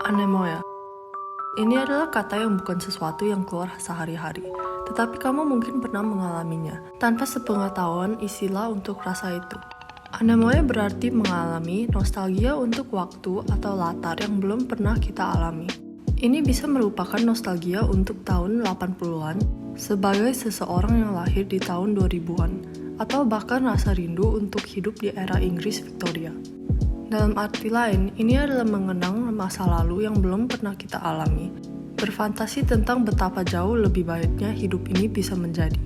Anemoia. Ini adalah kata yang bukan sesuatu yang keluar sehari-hari, tetapi kamu mungkin pernah mengalaminya, tanpa sepengetahuan istilah untuk rasa itu. Anemoia berarti mengalami nostalgia untuk waktu atau latar yang belum pernah kita alami. Ini bisa merupakan nostalgia untuk tahun 80-an sebagai seseorang yang lahir di tahun 2000-an, atau bahkan rasa rindu untuk hidup di era Inggris Victoria. Dalam arti lain, ini adalah mengenang masa lalu yang belum pernah kita alami, berfantasi tentang betapa jauh lebih baiknya hidup ini bisa menjadi.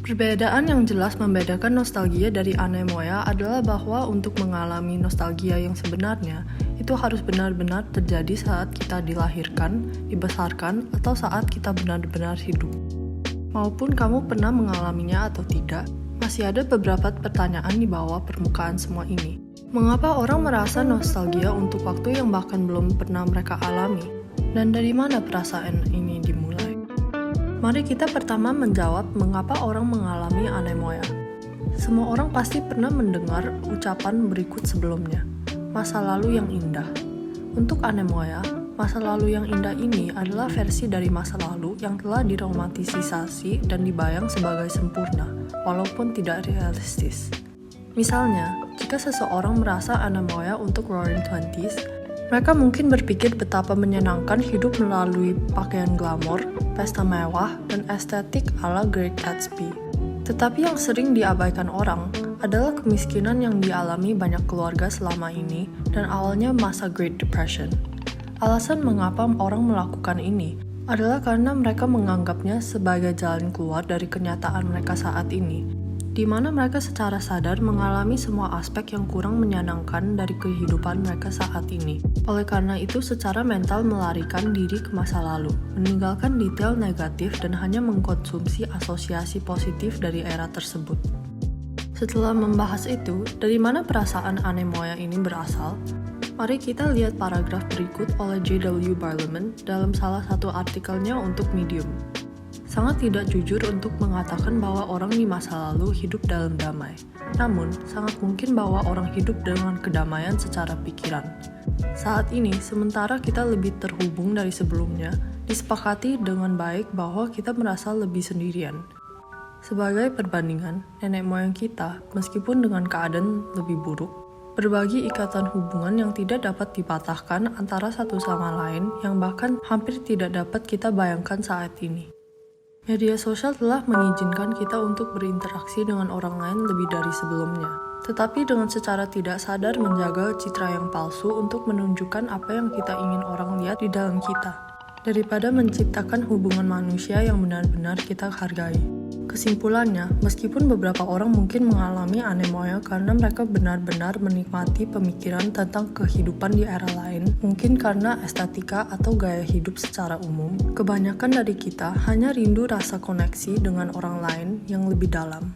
Perbedaan yang jelas membedakan nostalgia dari anemoia adalah bahwa untuk mengalami nostalgia yang sebenarnya, itu harus benar-benar terjadi saat kita dilahirkan, dibesarkan, atau saat kita benar-benar hidup. Maupun kamu pernah mengalaminya atau tidak, masih ada beberapa pertanyaan di bawah permukaan semua ini. Mengapa orang merasa nostalgia untuk waktu yang bahkan belum pernah mereka alami? Dan dari mana perasaan ini dimulai? Mari kita pertama menjawab mengapa orang mengalami anemoia. Semua orang pasti pernah mendengar ucapan berikut sebelumnya. Masa lalu yang indah. Untuk anemoia, masa lalu yang indah ini adalah versi dari masa lalu yang telah diromantisasi dan dibayang sebagai sempurna, walaupun tidak realistis. Misalnya, jika seseorang merasa anemoia untuk Roaring Twenties, mereka mungkin berpikir betapa menyenangkan hidup melalui pakaian glamor, pesta mewah, dan estetik ala Great Gatsby. Tetapi yang sering diabaikan orang adalah kemiskinan yang dialami banyak keluarga selama ini dan awalnya masa Great Depression. Alasan mengapa orang melakukan ini adalah karena mereka menganggapnya sebagai jalan keluar dari kenyataan mereka saat ini, di mana mereka secara sadar mengalami semua aspek yang kurang menyenangkan dari kehidupan mereka saat ini. Oleh karena itu, secara mental melarikan diri ke masa lalu, meninggalkan detail negatif dan hanya mengkonsumsi asosiasi positif dari era tersebut. Setelah membahas itu, dari mana perasaan anemoia ini berasal? Mari kita lihat paragraf berikut oleh J.W. Barleman dalam salah satu artikelnya untuk Medium. Sangat tidak jujur untuk mengatakan bahwa orang di masa lalu hidup dalam damai. Namun, sangat mungkin bahwa orang hidup dengan kedamaian secara pikiran. Saat ini, sementara kita lebih terhubung dari sebelumnya, disepakati dengan baik bahwa kita merasa lebih sendirian. Sebagai perbandingan, nenek moyang kita, meskipun dengan keadaan lebih buruk, berbagi ikatan hubungan yang tidak dapat dipatahkan antara satu sama lain yang bahkan hampir tidak dapat kita bayangkan saat ini. Media sosial telah mengizinkan kita untuk berinteraksi dengan orang lain lebih dari sebelumnya, tetapi dengan secara tidak sadar menjaga citra yang palsu untuk menunjukkan apa yang kita ingin orang lihat di dalam kita, daripada menciptakan hubungan manusia yang benar-benar kita hargai. Kesimpulannya, meskipun beberapa orang mungkin mengalami anemoia karena mereka benar-benar menikmati pemikiran tentang kehidupan di era lain, mungkin karena estetika atau gaya hidup secara umum, kebanyakan dari kita hanya rindu rasa koneksi dengan orang lain yang lebih dalam.